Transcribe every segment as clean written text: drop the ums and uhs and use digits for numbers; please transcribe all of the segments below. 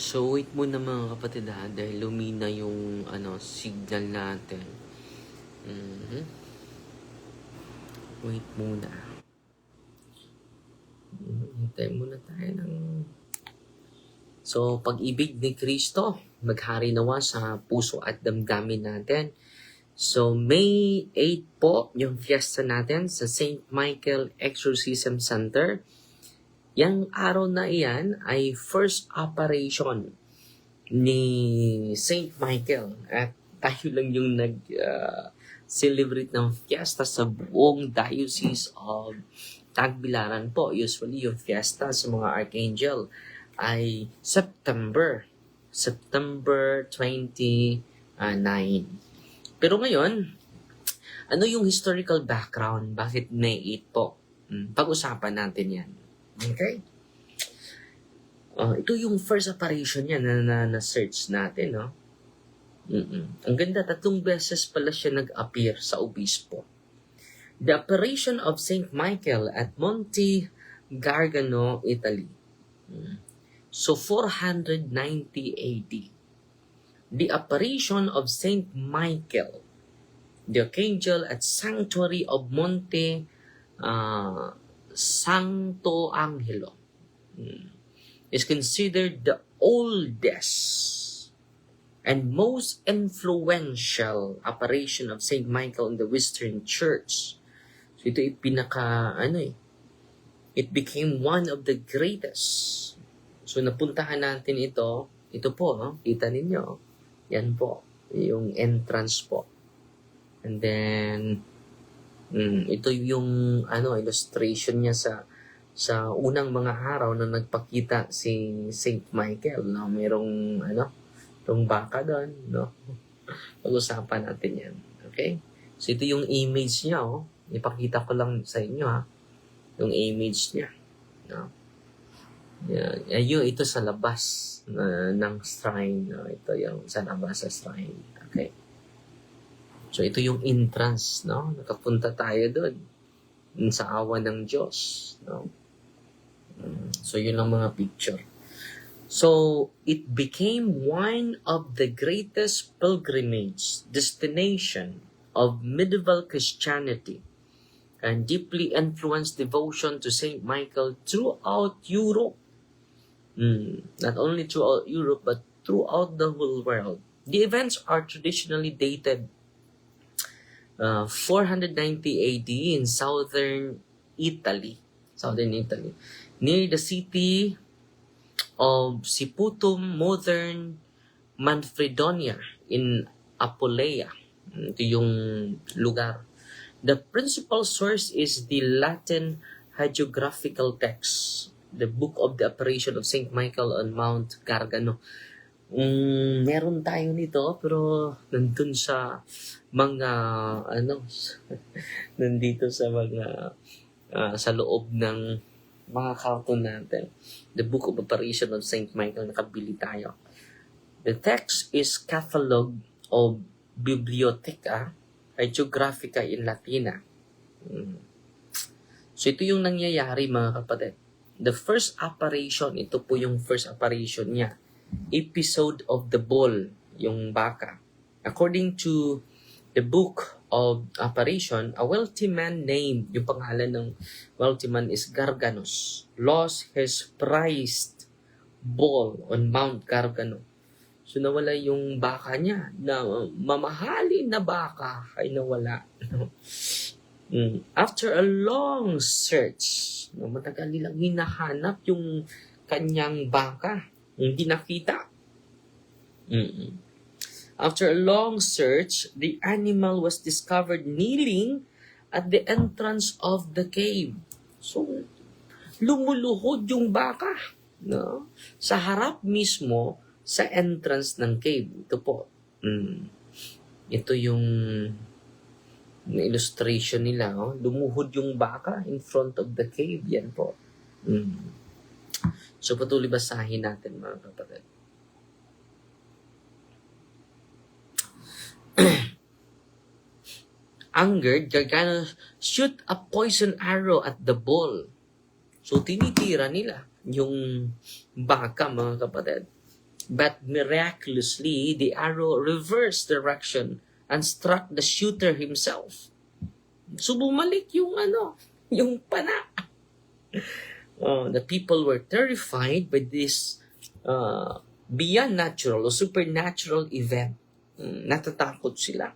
So, wait muna mga kapatid ha, dahil lumina yung signal natin. Mhm. Wait muna. Hintay muna tayo ng... So, pag-ibig ni Kristo, maghari nawa sa puso at damdamin natin. So, May 8 po, yung fiesta natin sa St. Michael Exorcism Center. Yang araw na iyan ay first operation ni St. Michael. At tayo lang yung nag-celebrate ng fiesta sa buong Diocese of Tagbilaran po. Usually, yung fiesta sa mga Archangel ay September 29. Pero ngayon, ano yung historical background? Bakit May 8 po? Pag-usapan natin yan. Okay? Ito yung first operation niya na-search natin, no? Ang ganda, 3 beses pala siya nag-appear sa obispo. The Apparition of St. Michael at Monte Gargano, Italy. So, 490 AD. The Apparition of St. Michael, the Archangel at Sanctuary of Monte Santo Angelo, is considered the oldest and most influential apparition of St. Michael in the Western Church. So ito ay it became one of the greatest. So napuntahan natin ito po, no? Kita ninyo, yan po, yung entrance po. And then, ito yung illustration niya sa unang mga araw na nagpakita si St. Michael, no? Merong itong baka doon, no? Pag-usapan natin yan. Okay? So ito yung image niya, oh. Ipakita ko lang sa inyo, ha. Yung image niya, no? Ito sa labas ng shrine, no? Ito yung sa labas sa shrine. Okay? So ito yung entrance, no? Nakapunta tayo doon sa awa ng Diyos, no? So yun ang mga picture. So it became one of the greatest pilgrimage destination of medieval Christianity and deeply influenced devotion to Saint Michael throughout Europe. Not only throughout Europe but throughout the whole world. The events are traditionally dated 490 AD in southern Italy, near the city of Siputum, modern Manfredonia in Apulia. Ito yung lugar. The principal source is the Latin hagiographical text, the Book of the Apparition of St. Michael on Mount Gargano. Meron tayo nito pero nandun sa mga nandito sa mga sa loob ng mga cartoon natin. The Book of Apparition of St. Michael, nakabili tayo. The text is Catalogue of Bibliotheca Hagiographica in Latina. So ito yung nangyayari mga kapatid. The first apparition, ito po yung first apparition niya. Episode of the bull, yung baka. According to the Book of Apparition, a wealthy man named, yung pangalan ng wealthy man is Garganus, lost his prized bull on Mount Gargano. So nawala yung baka niya, na mamahalin na baka ay nawala. After a long search, matagal nilang hinahanap yung kanyang baka, hindi nakita. After a long search, the animal was discovered kneeling at the entrance of the cave. So, lumuluhod yung baka, no? Sa harap mismo sa entrance ng cave. Ito po. Ito yung illustration nila. Oh. Lumuhod yung baka in front of the cave. Yan po. So, patuloy basahin natin mga kapatid. Angered, Gargano shoot a poison arrow at the bull. So, tinitira nila yung baka, mga kapatid. But miraculously, the arrow reversed direction and struck the shooter himself. So bumalik yung yung pana. The people were terrified by this beyond natural or supernatural event. Natatakot sila.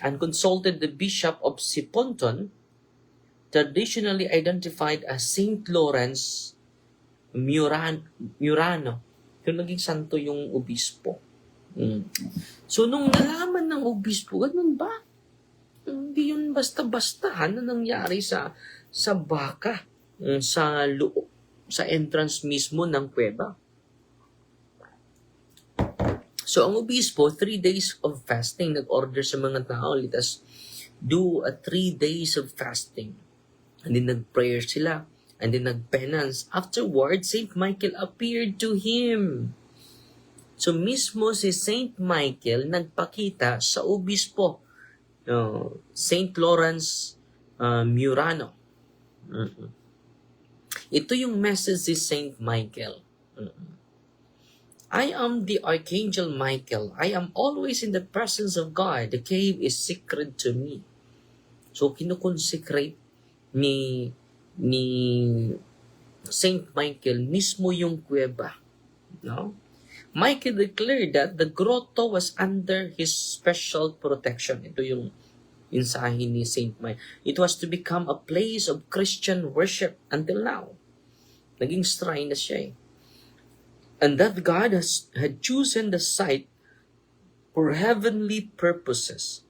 And consulted the Bishop of Siponton, traditionally identified as Saint Lawrence Murano. Yung naging santo yung obispo. So, nung nalaman ng obispo, ganun ba? Hindi yun basta-basta. Ano nangyari sa baka, sa entrance mismo ng kuweba? So, ang obispo, 3 days of fasting, nag-order sa mga tao, let us do a 3 days of fasting. And then nag-prayer sila. And then nag-penance. Afterwards, Saint Michael appeared to him. So, mismo si Saint Michael nagpakita sa obispo, Saint Lawrence Murano. Ito yung message si Saint Michael. I am the Archangel Michael. I am always in the presence of God. The cave is sacred to me. So, kinukonsecrate ni Saint Michael mismo yung kuweba. No? Michael declared that the grotto was under his special protection. Ito yung insahe ni Saint Michael. It was to become a place of Christian worship until now. Naging shrine na siya eh. And that God had chosen the site for heavenly purposes.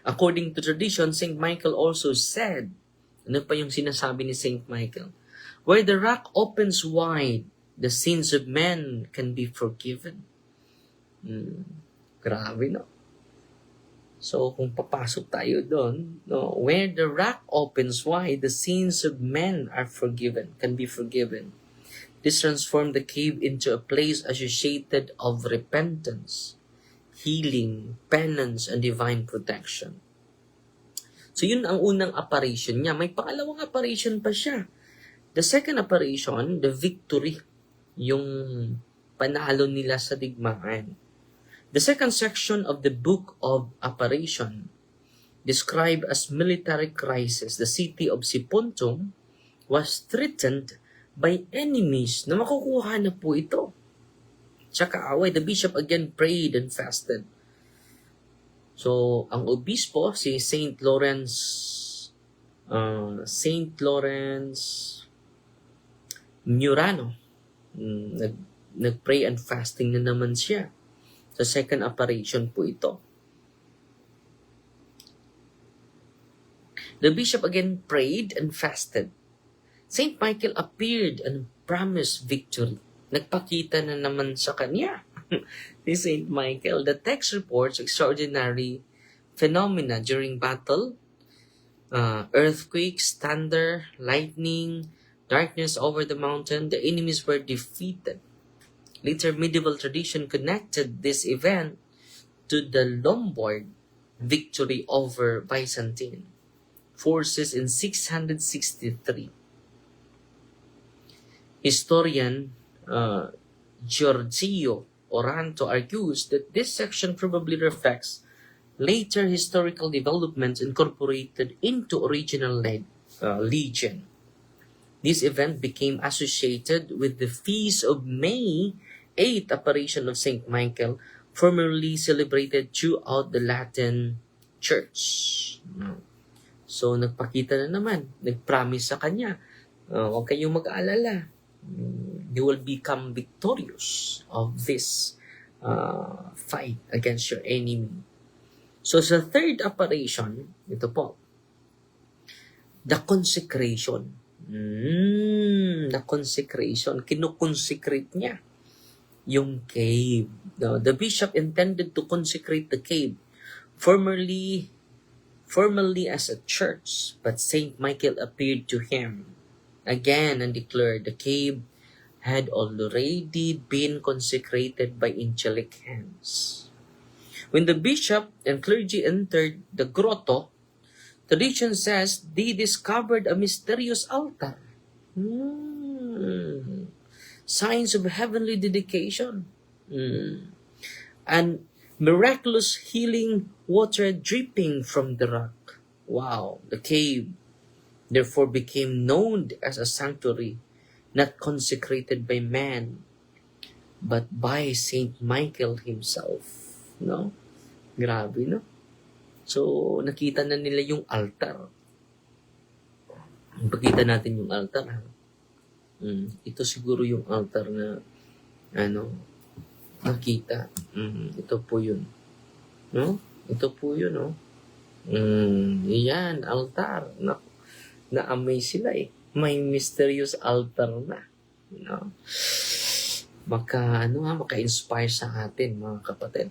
According to tradition, Saint Michael also said, ano pa yung sinasabi ni Saint Michael? Where the rock opens wide, the sins of men can be forgiven. Grabe, no? So, kung papasok tayo doon, no, where the rock opens wide, the sins of men can be forgiven. This transformed the cave into a place associated of repentance, healing, penance, and divine protection. So, yun ang unang apparition niya. May pangalawang apparition pa siya. The second apparition, the victory, yung panalo nila sa digmaan. The second section of the Book of Apparition, described as military crisis, the city of Siponton was threatened by enemies na makukuha na po ito. Sa kaaway, the bishop again prayed and fasted. So, ang obispo, si Saint Lawrence Murano, nag-pray and fasting na naman siya. Sa second apparition po ito. The bishop again prayed and fasted. Saint Michael appeared and promised victory. Nagpakita na naman sa kanya ni Saint Michael. The text reports extraordinary phenomena during battle, earthquakes, thunder, lightning, darkness over the mountain. The enemies were defeated. Later medieval tradition connected this event to the Lombard victory over Byzantine forces in 663. Historian Giorgio Oranto argues that this section probably reflects later historical developments incorporated into original legend. This event became associated with the feast of May 8th apparition of Saint Michael, formerly celebrated throughout the Latin Church. So, nagpakita na naman, nag-promise sa kanya, huwag kayong mag-aalala. You will become victorious of this fight against your enemy. So, sa third apparition, ito po, the consecration. The consecration. Kinukonsecrate niya yung cave. No, the bishop intended to consecrate the cave, formerly as a church, but Saint Michael appeared to him again and declared the cave had already been consecrated by angelic hands. When the bishop and clergy entered the grotto, tradition says they discovered a mysterious altar. signs of heavenly dedication. And miraculous healing water dripping from the rock. Wow, the cave therefore became known as a sanctuary, not consecrated by man, but by Saint Michael himself. No? Grabe, no? So, nakita na nila yung altar. Pakita natin yung altar. Ha? Ito siguro yung altar na nakita. Ito po yun. No? Ito po yun, no? Yan, altar. Na-amaze sila eh. May mysterious altar na. No? Maka-inspire sa atin, mga kapatid.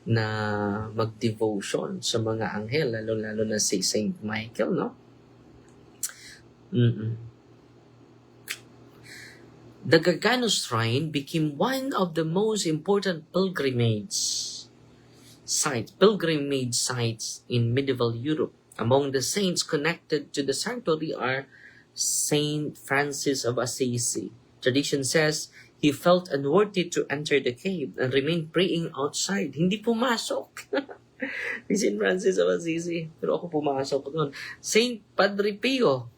Na mag-devotion sa mga anghel, lalo-lalo na si Saint Michael, no? The Gargano Shrine became one of the most important pilgrimage sites in medieval Europe. Among the saints connected to the sanctuary are Saint Francis of Assisi. Tradition says he felt unworthy to enter the cave and remained praying outside. Hindi pumasok. Si Saint Francis of Assisi. Pero ako pumasok doon. Saint Padre Pio,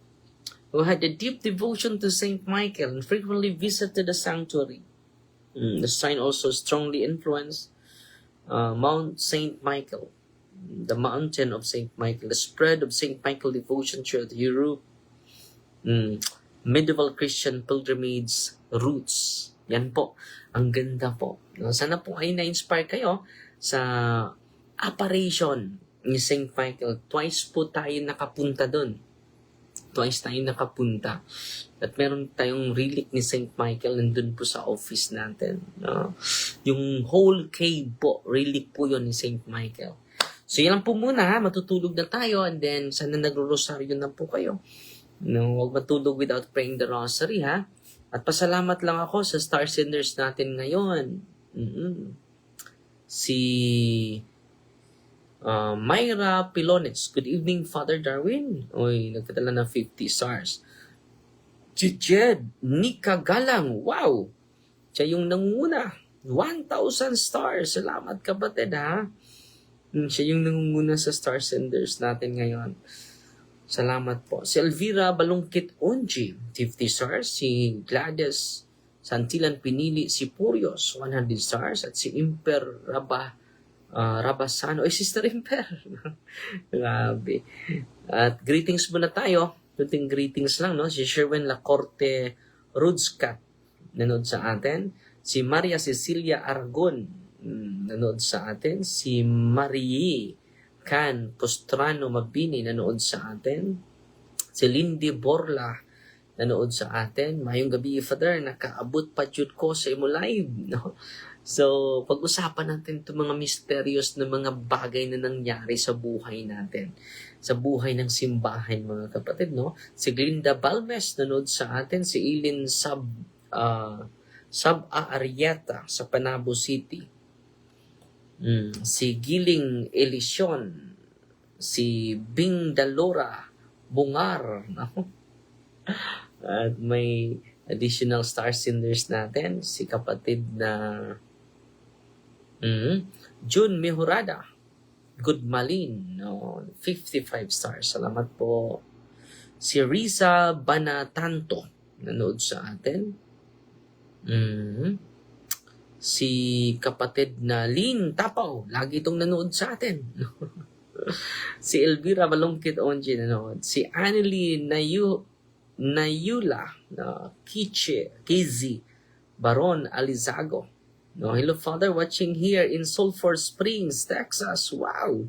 who had a deep devotion to Saint Michael and frequently visited the sanctuary. The shrine also strongly influenced Mount Saint Michael, the mountain of Saint Michael, the spread of Saint Michael devotion throughout Europe, medieval Christian pilgrimage routes. Yan po. Ang ganda po. Sana po ay na-inspire kayo sa apparition ni Saint Michael. Twice po tayo nakapunta doon. At meron tayong relic ni Saint Michael nandun po sa office natin. Yung whole cave po, relic po yun ni Saint Michael. So yan lang po muna ha, matutulog na tayo and then sana nagro-rosaryo na po kayo. Huwag matulog without praying the rosary ha. At pasalamat lang ako sa star senders natin ngayon. Si Myra Pilones. Good evening, Father Darwin. Nagpadala ng 50 stars. Si Jed Nika Galang. Wow! Siya yung nangunguna. 1,000 stars. Salamat kapatid ha. Siya yung nangunguna sa star senders natin ngayon. Salamat po. Si Elvira Balungkit Onji, 50 stars. Si Gladys Santilan Pinili, si Purios, 100 stars. At si Imper Rabasano, Sister Imper. Grabe. At greetings muna tayo. Kunting greetings lang, no? Si Sherwin Lacorte Rudskat, nanood sa atin. Si Maria Cecilia Aragon, nanood sa atin. Si Marie Can Postrano Mabini, nanood sa atin. Si Lindy Borla, nanood sa atin. Mayong gabi, Father, nakaabot pa jud ko sa imo live, no? So, pag-usapan natin itong mga mysterious na mga bagay na nangyari sa buhay natin. Sa buhay ng simbahan, mga kapatid, no? Si Glinda Balmes, nanood sa atin. Si Eileen Arieta sa Panabo City. Si Giling Elision. Si Bing Dalora Bungar. No? At may additional star senders natin. Si kapatid na June Mihurada, Good Malin, 55 stars. Salamat po. Si Riza Banatanto, nanood sa atin. Si kapatid na Lynn Tapaw, lagi itong nanood sa atin. Si Elvira Balungkit Onji, nanood. Si Anneli Nayula, Kizi Baron Alizago. Hello, Father, watching here in Sulphur Springs, Texas. Wow!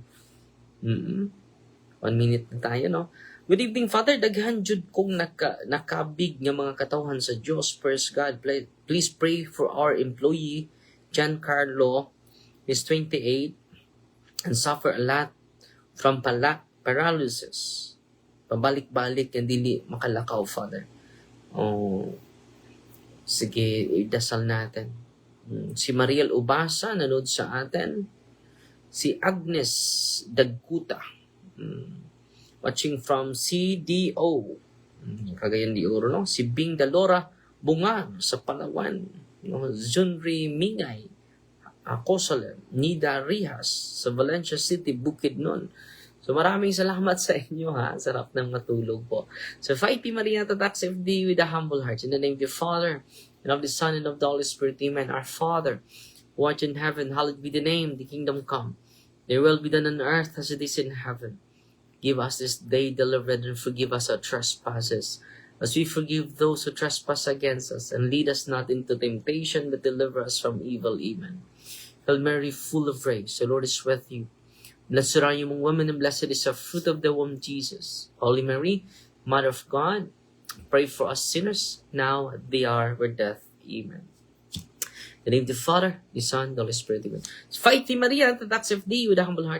1 minute na tayo, no? Good evening, Father. Daghan jud kong nakabig nga mga katawhan sa Diyos. Praise God. Please pray for our employee, Giancarlo. He's 28 and suffer a lot from paralysis. Pabalik-balik and dili makalakaw, Father. Sige, idasal natin. Si Mariel Ubasa, nanood sa atin. Si Agnes Dagkuta, watching from CDO, Cagayan de Oro, no? Si Bing Dalora Bungang sa Palawan, no? Junri Mingay, Acosalem, Nida Rihas sa Valencia City, Bukidnon. So maraming salamat sa inyo ha. Sarap ng matulog po. So 5P Maria Tatak FD with a humble heart. In the name of the Father, and of the Son, and of the Holy Spirit. Amen. Our Father, who art in heaven, hallowed be the name, the kingdom come. Their will be done on earth as it is in heaven. Give us this day delivered, and forgive us our trespasses, as we forgive those who trespass against us. And lead us not into temptation, but deliver us from evil. Amen. Hail Mary, full of grace, the Lord is with you. Blessed are you among women, and blessed is the fruit of the womb, Jesus. Holy Mary, Mother of God, pray for us sinners, now at the hour of our death. Amen. In the name of the Father, the Son, the Holy Spirit. Amen. Fight Maria, that's FD with a humble heart.